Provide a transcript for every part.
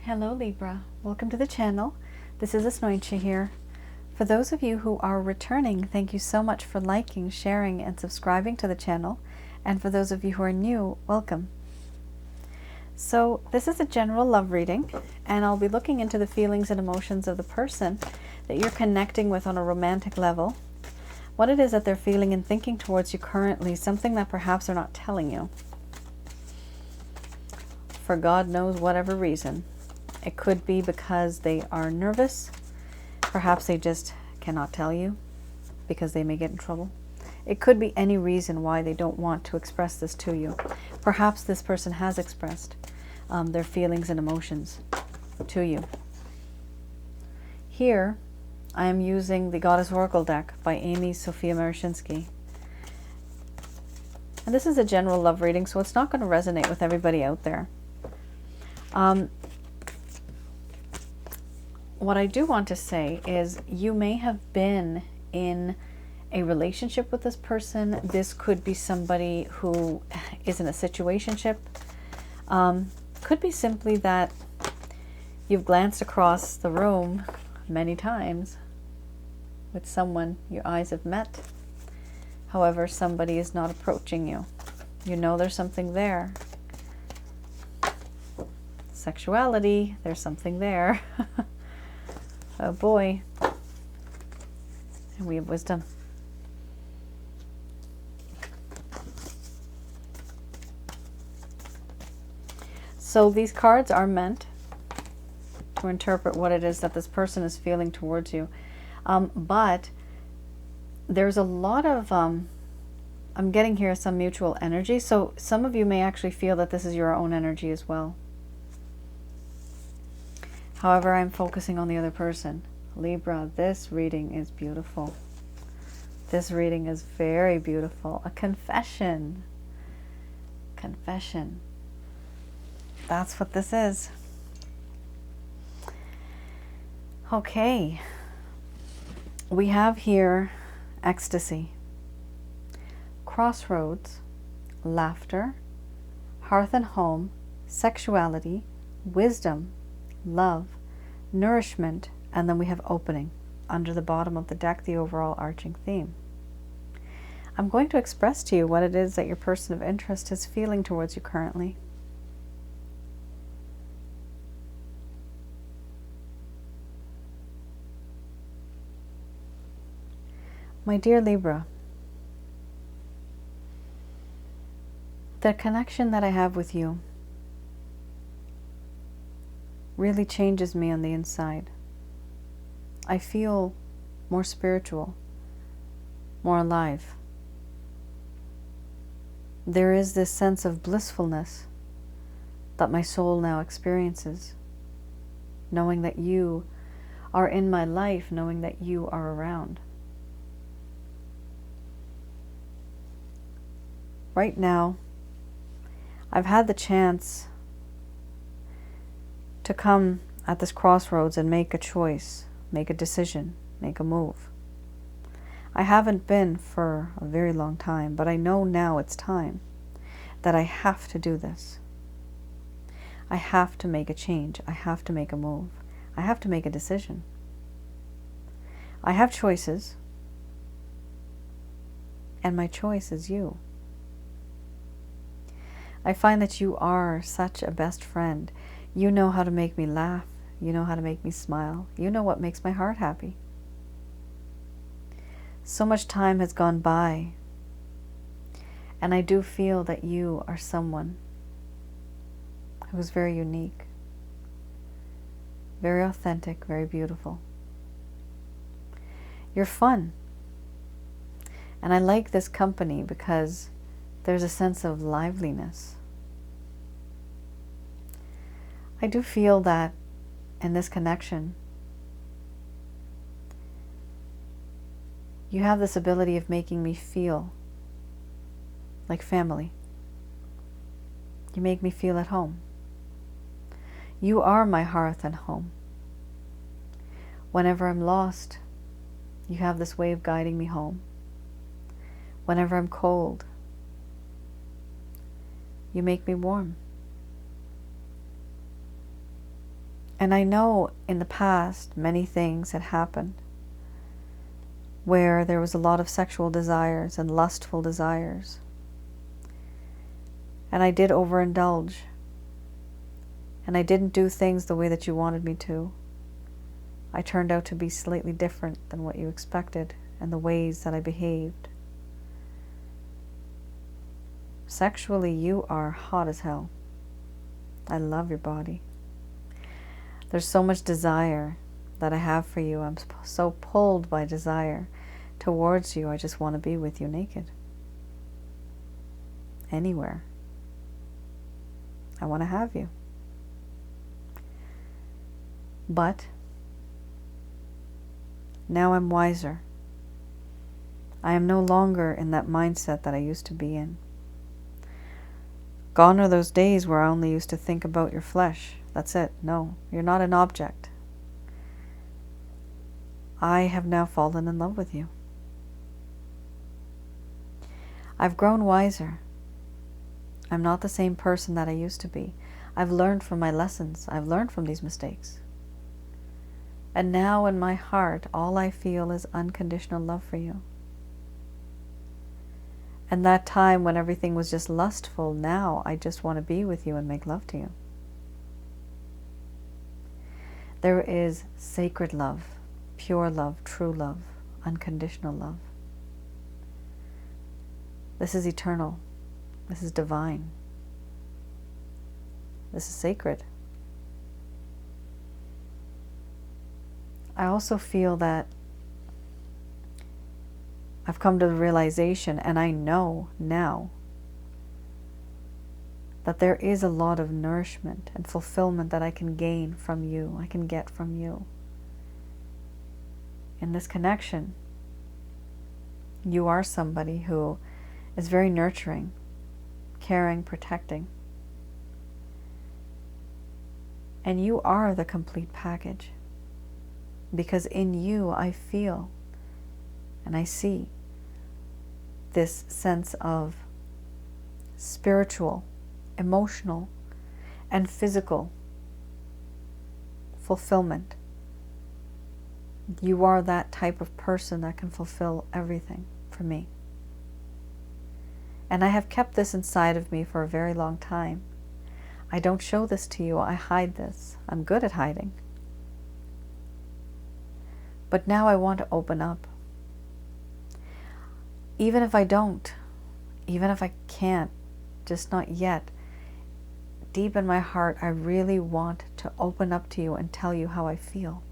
Hello Libra, welcome to the channel. This is Asnointia here. For those of you who are returning, thank you so much for liking, sharing, and subscribing to the channel. And for those of you who are new, welcome. So this is a general love reading, and I'll be looking into the feelings and emotions of the person that you're connecting with on a romantic level. What it is that they're feeling and thinking towards you currently, something that perhaps they're not telling you. For God knows whatever reason. It could be because they are nervous. Perhaps they just cannot tell you because they may get in trouble. It could be any reason why they don't want to express this to you. Perhaps this person has expressed their feelings and emotions to you. Here, I am using the Goddess Oracle deck by Amy Sophia Marashinsky. And this is a general love reading, so it's not going to resonate with everybody out there. What I do want to say is you may have been in a relationship with this person. This could be somebody who is in a situationship. Could be simply that you've glanced across the room many times with someone your eyes have met. However, somebody is not approaching you. You know there's something there. Sexuality, there's something there. Oh boy. And we have wisdom. So these cards are meant to interpret what it is that this person is feeling towards you. But there's a lot of, I'm getting here some mutual energy. So some of you may actually feel that this is your own energy as well. However, I'm focusing on the other person. Libra, this reading is beautiful. This reading is very beautiful. A confession. Confession. That's what this is. Okay. We have here ecstasy, crossroads, laughter, hearth and home, sexuality, wisdom, love, nourishment, and then we have opening under the bottom of the deck, the overall arching theme. I'm going to express to you what it is that your person of interest is feeling towards you currently. My dear Libra, the connection that I have with you really changes me on the inside. I feel more spiritual, more alive. There is this sense of blissfulness that my soul now experiences, knowing that you are in my life, knowing that you are around. Right now, I've had the chance to come at this crossroads and make a choice, make a decision, make a move. I haven't been for a very long time, but I know now it's time that I have to do this. I have to make a change. I have to make a move. I have to make a decision. I have choices, and my choice is you. I find that you are such a best friend. You know how to make me laugh. You know how to make me smile. You know what makes my heart happy. So much time has gone by, and I do feel that you are someone who is very unique, very authentic, very beautiful. You're fun. And I like this company because there's a sense of liveliness. I do feel that in this connection, you have this ability of making me feel like family. You make me feel at home. You are my hearth and home. Whenever I'm lost, you have this way of guiding me home. Whenever I'm cold, you make me warm. And I know in the past many things had happened where there was a lot of sexual desires and lustful desires. And I did overindulge. And I didn't do things the way that you wanted me to. I turned out to be slightly different than what you expected and the ways that I behaved. Sexually, you are hot as hell. I love your body. There's so much desire that I have for you. I'm so pulled by desire towards you. I just want to be with you naked. Anywhere. I want to have you. But now I'm wiser. I am no longer in that mindset that I used to be in. Gone are those days where I only used to think about your flesh. That's it. No, you're not an object. I have now fallen in love with you. I've grown wiser. I'm not the same person that I used to be. I've learned from my lessons. I've learned from these mistakes. And now in my heart, all I feel is unconditional love for you. And that time when everything was just lustful, now I just want to be with you and make love to you. There is sacred love, pure love, true love, unconditional love. This is eternal. This is divine. This is sacred. I also feel that I've come to the realization, and I know now, that there is a lot of nourishment and fulfillment that I can gain from you, I can get from you. In this connection, you are somebody who is very nurturing, caring, protecting. And you are the complete package. Because in you I feel and I see this sense of spiritual, emotional, and physical fulfillment. You are that type of person that can fulfill everything for me. And I have kept this inside of me for a very long time. I don't show this to you. I hide this. I'm good at hiding. But now I want to open up. Even if I don't, even if I can't, just not yet, deep in my heart, I really want to open up to you and tell you how I feel.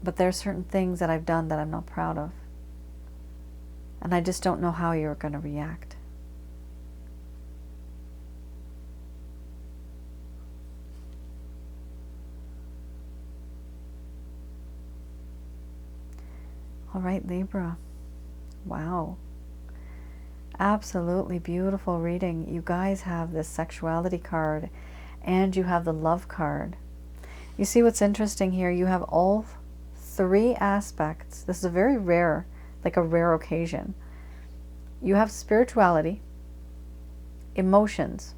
But there are certain things that I've done that I'm not proud of. And I just don't know how you're going to react. All right, Libra. Wow. Absolutely beautiful reading. You guys have this sexuality card and you have the love card. You see what's interesting here? You have all three aspects. This is a very rare, like a rare occasion. You have spirituality, emotions,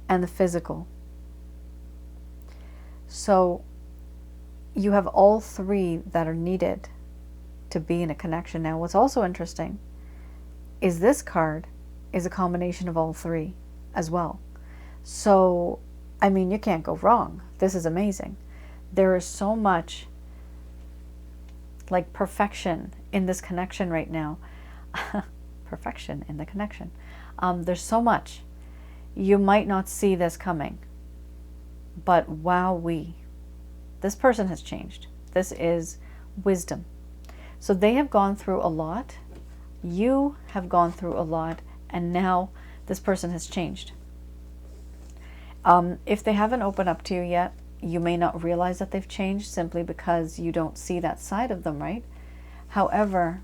and the physical. So you have all three that are needed to be in a connection. Now, what's also interesting is this card is a combination of all three as well. So, I mean, you can't go wrong. This is amazing. There is so much like perfection in this connection right now. Perfection in the connection. There's so much. You might not see this coming, but wowee. This person has changed. This is wisdom. So they have gone through a lot. You have gone through a lot. And now this person has changed. If they haven't opened up to you yet, you may not realize that they've changed simply because you don't see that side of them, right? However,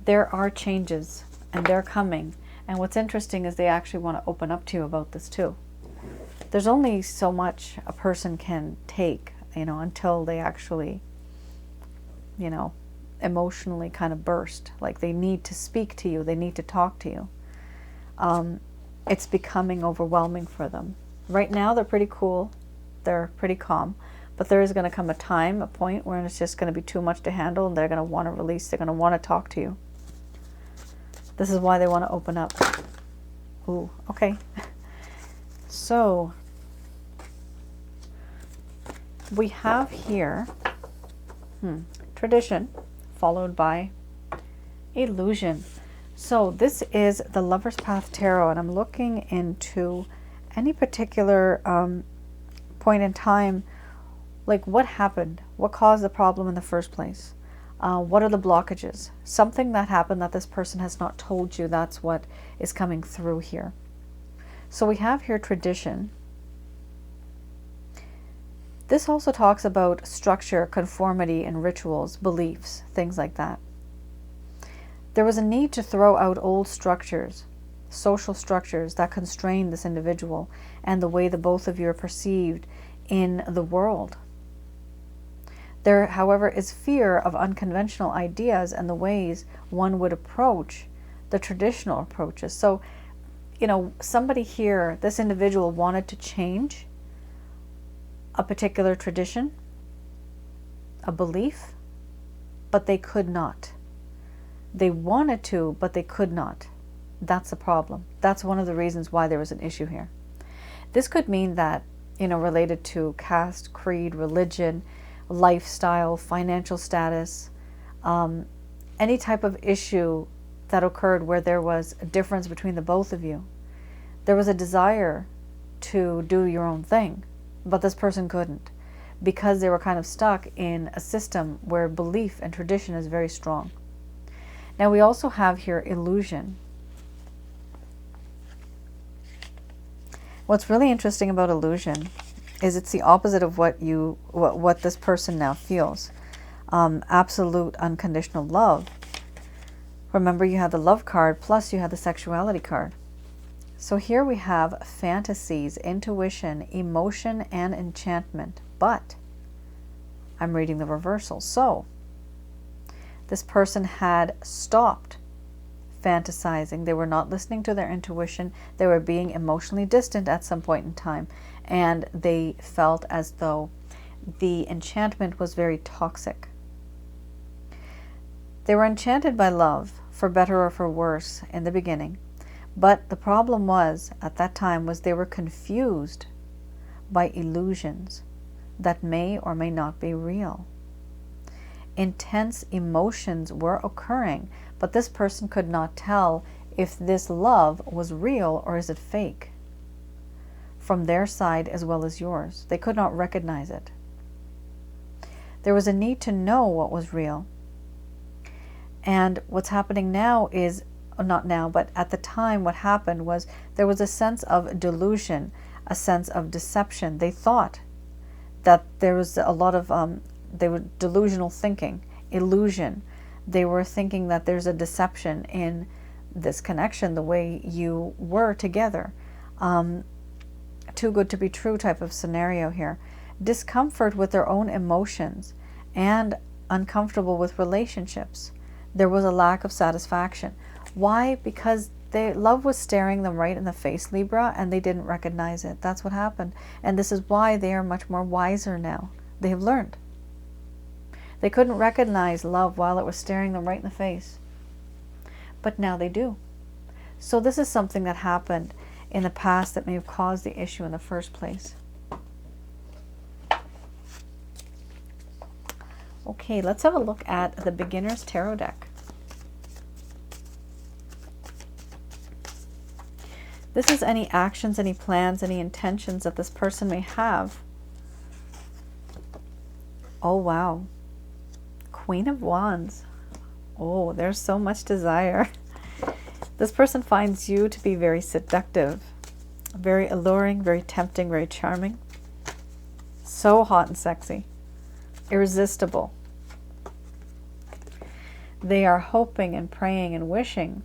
there are changes and they're coming. And what's interesting is they actually want to open up to you about this too. There's only so much a person can take, until they actually, emotionally kind of burst. Like they need to speak to you. They need to talk to you. it's becoming overwhelming for them. Right now, they're pretty cool. They're pretty calm. But there is going to come a point where it's just going to be too much to handle, and they're going to want to release. They're going to want to talk to you. This is why they want to open up. Ooh, okay. So, we have here tradition followed by illusion. So this is the Lover's Path Tarot, and I'm looking into any particular point in time, like what happened, what caused the problem in the first place, what are the blockages, something that happened that this person has not told you. That's what is coming through here. So we have here tradition. This also talks about structure, conformity, and rituals, beliefs, things like that. There was a need to throw out old structures, social structures that constrain this individual and the way the both of you are perceived in the world. There, however, is fear of unconventional ideas and the ways one would approach the traditional approaches. So, you know, somebody here, this individual wanted to change a particular tradition, a belief, but they could not. They wanted to, but they could not. That's the problem. That's one of the reasons why there was an issue here. This could mean that, you know, related to caste, creed, religion, lifestyle, financial status, any type of issue that occurred where there was a difference between the both of you. There was a desire to do your own thing, but this person couldn't because they were kind of stuck in a system where belief and tradition is very strong. Now we also have here illusion. What's really interesting about illusion is it's the opposite of what this person now feels. Absolute unconditional love. Remember, you had the love card plus you had the sexuality card. So here we have fantasies, intuition, emotion, and enchantment. But I'm reading the reversal. So this person had stopped fantasizing. They were not listening to their intuition. They were being emotionally distant at some point in time. And they felt as though the enchantment was very toxic. They were enchanted by love, for better or for worse, in the beginning. But the problem was, at that time, was they were confused by illusions that may or may not be real. Intense emotions were occurring, but this person could not tell if this love was real or is it fake, from their side as well as yours. They could not recognize it. There was a need to know what was real. And what's happening now is, not now, but at the time what happened was there was a sense of delusion, a sense of deception. They thought that there was a lot of, they were delusional thinking, illusion. They were thinking that there's a deception in this connection, the way you were together. Too good to be true type of scenario here. Discomfort with their own emotions and uncomfortable with relationships. There was a lack of satisfaction. Why? Because love was staring them right in the face, Libra, and they didn't recognize it. That's what happened. And this is why they are much more wiser now. They have learned. They couldn't recognize love while it was staring them right in the face. But now they do. So this is something that happened in the past that may have caused the issue in the first place. Okay, let's have a look at the Beginner's Tarot deck. This is any actions, any plans, any intentions that this person may have. Oh, wow. Queen of Wands. Oh, there's so much desire. This person finds you to be very seductive, very alluring, very tempting, very charming. So hot and sexy. Irresistible. They are hoping and praying and wishing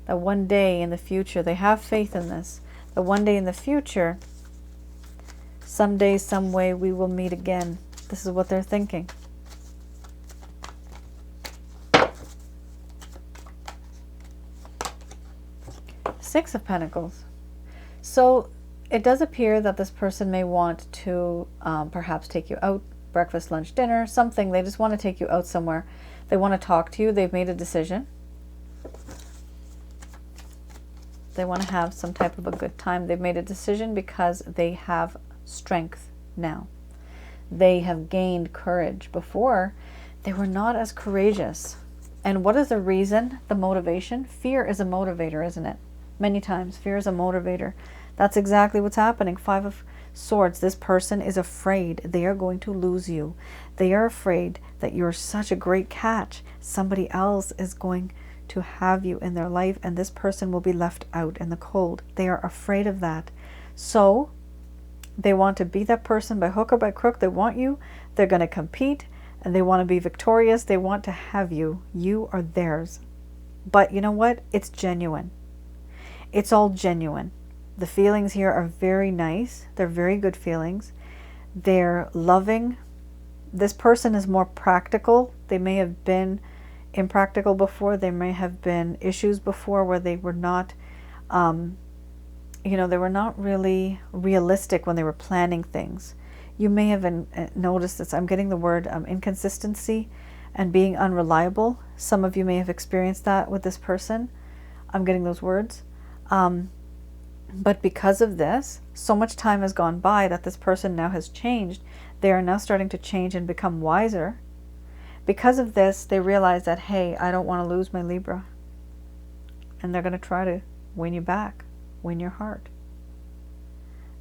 that one day in the future, they have faith in this, that one day in the future, someday, some way, we will meet again. This is what they're thinking. Six of Pentacles. So it does appear that this person may want to perhaps take you out, breakfast, lunch, dinner, something. They just want to take you out somewhere. They want to talk to you. They've made a decision. They want to have some type of a good time. They've made a decision because they have strength now. They have gained courage. Before, they were not as courageous. And what is the reason? The motivation? Fear is a motivator, isn't it? Many times, fear is a motivator. That's exactly what's happening. Five of Swords. This person is afraid they are going to lose you. They are afraid that you're such a great catch. Somebody else is going to have you in their life, and this person will be left out in the cold. They are afraid of that. So they want to be that person by hook or by crook. They want you. They're going to compete, and they want to be victorious. They want to have you. You are theirs. But you know what? It's genuine. It's all genuine. The feelings here are very nice. They're very good feelings. They're loving. This person is more practical. They may have been impractical before. There may have been issues before where they were not, they were not really realistic when they were planning things. You may have noticed this. I'm getting the word inconsistency and being unreliable. Some of you may have experienced that with this person. I'm getting those words. But because of this, so much time has gone by that this person now has changed. They are now starting to change and become wiser. Because of this, they realize that, hey, I don't want to lose my Libra. And they're going to try to win you back, win your heart.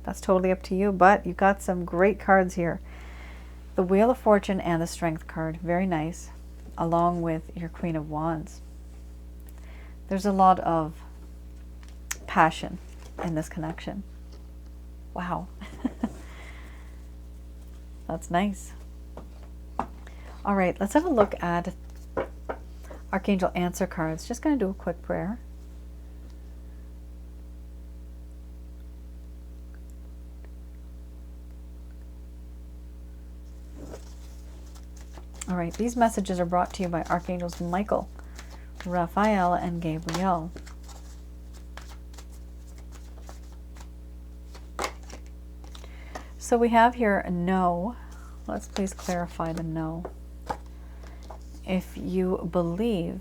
That's totally up to you, but you've got some great cards here. The Wheel of Fortune and the Strength card, very nice, along with your Queen of Wands. There's a lot of passion in this connection. Wow. That's nice. All right, let's have a look at Archangel answer cards. Just going to do a quick prayer. All right, these messages are brought to you by Archangels Michael, Raphael, and Gabriel. So we have here a no. Let's please clarify the no. If you believe.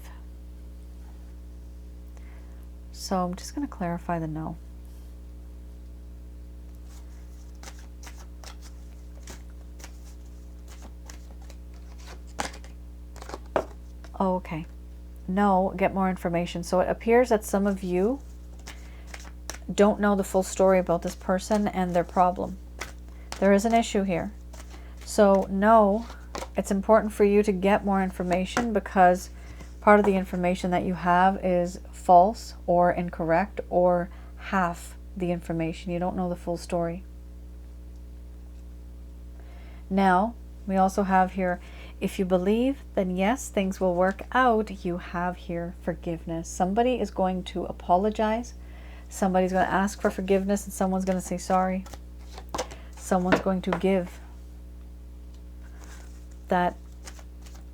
So I'm just going to clarify the no. Oh, okay. No, get more information. So it appears that some of you don't know the full story about this person and their problem. There is an issue here. So no, it's important for you to get more information, because part of the information that you have is false or incorrect, or half the information. You don't know the full story. Now, we also have here, if you believe, then yes, things will work out. You have here forgiveness. Somebody is going to apologize. Somebody's going to ask for forgiveness, and someone's going to say sorry. Someone's going to give that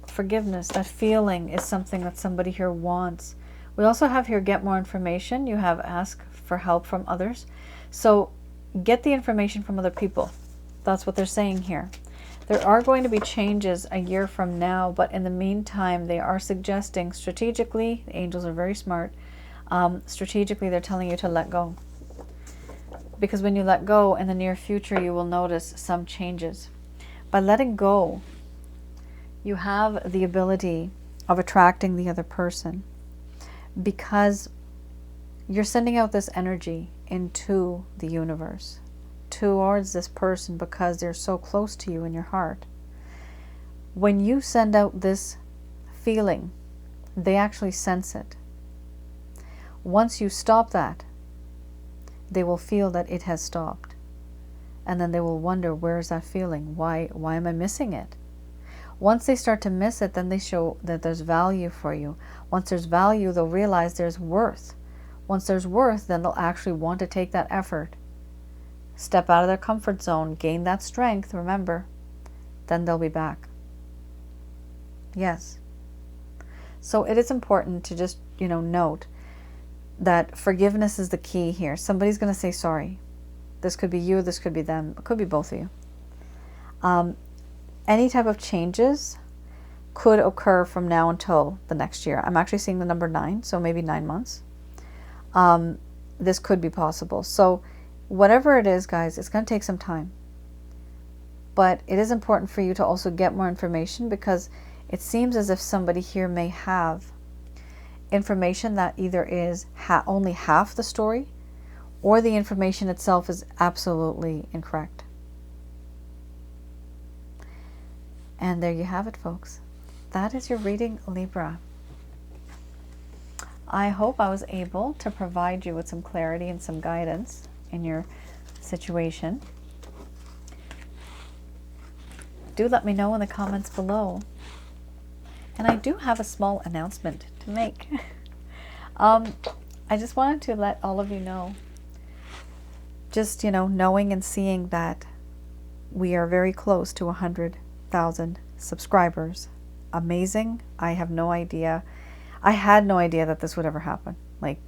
forgiveness. That feeling is something that somebody here wants. We also have here, get more information. You have ask for help from others. So get the information from other people. That's what they're saying here. There are going to be changes a year from now, but in the meantime, they are suggesting strategically, the angels are very smart, strategically they're telling you to let go. Because when you let go in the near future, you will notice some changes. By letting go, you have the ability of attracting the other person, because you're sending out this energy into the universe towards this person, because they're so close to you in your heart. When you send out this feeling, they actually sense it. Once you stop that, they will feel that it has stopped. And then they will wonder, where is that feeling? Why am I missing it? Once they start to miss it, then they show that there's value for you. Once there's value, they'll realize there's worth. Once there's worth, then they'll actually want to take that effort, step out of their comfort zone, gain that strength, remember, then they'll be back. Yes. So it is important to just, note, that forgiveness is the key here. Somebody's going to say sorry. This could be you, this could be them, it could be both of you. Any type of changes could occur from now until the next year. I'm actually seeing the number 9, so maybe 9 months. This could be possible. So whatever it is, guys, it's going to take some time. But it is important for you to also get more information, because it seems as if somebody here may have information that either is only half the story, or the information itself is absolutely incorrect. And there you have it, folks. That is your reading, Libra. I hope I was able to provide you with some clarity and some guidance in your situation. Do let me know in the comments below. And I do have a small announcement to make. I just wanted to let all of you know, just, knowing and seeing that we are very close to 100,000 subscribers. Amazing. I have no idea. I had no idea that this would ever happen. Like,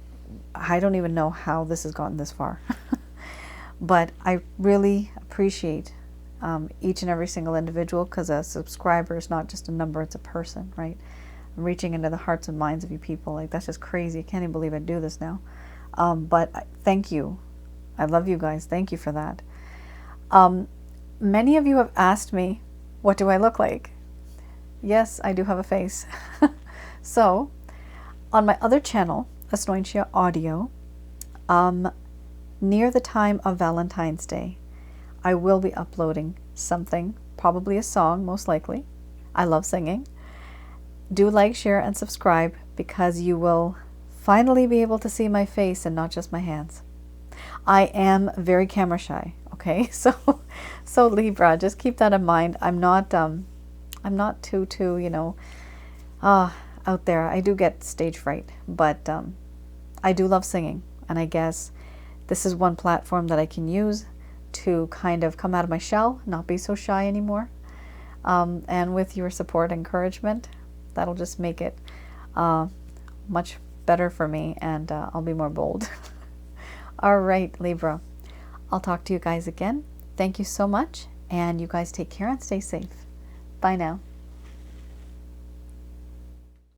I don't even know how this has gotten this far. But I really appreciate each and every single individual, because a subscriber is not just a number, it's a person, right? I'm reaching into the hearts and minds of you people. Like, that's just crazy. I can't even believe I do this now. But thank you. I love you guys. Thank you for that. Many of you have asked me, what do I look like? Yes, I do have a face. So, on my other channel, Asnointia Audio, near the time of Valentine's Day, I will be uploading something, probably a song, most likely. I love singing. Do like, share, and subscribe, because you will finally be able to see my face and not just my hands. I am very camera shy, okay? So Libra, just keep that in mind. I'm not too out there. I do get stage fright, but I do love singing, and I guess this is one platform that I can use to kind of come out of my shell, not be so shy anymore. And with your support and encouragement, that'll just make it much better for me, and I'll be more bold. All right, Libra. I'll talk to you guys again. Thank you so much, and you guys take care and stay safe. Bye now.